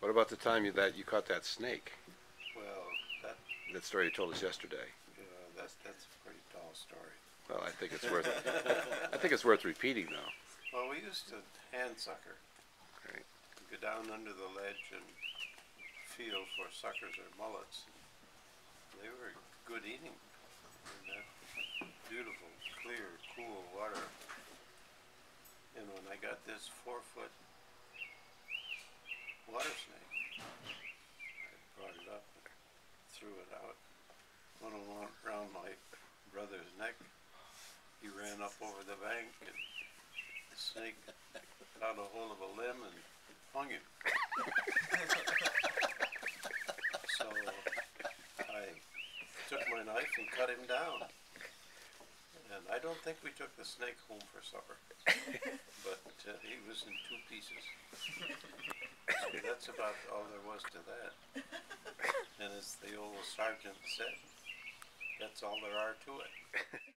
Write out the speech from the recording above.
What about the time that you caught that snake? Well, that That story you told us yesterday. that's a pretty tall story. Well, I think it's worth. I think it's worth repeating, though. Well, we used to hand sucker. Right. Go down under the ledge and feel for suckers or mullets. They were good eating in that beautiful, clear, cool water. And when I got this 4-foot water snake, I brought it up and threw it out. When it went around my brother's neck, he ran up over the bank and the snake got a hold of a limb and hung him. So I took my knife and cut him down. And I don't think we took the snake home for supper, but he was in 2 pieces. So that's about all there was to that. And as the old sergeant said, that's all there are to it.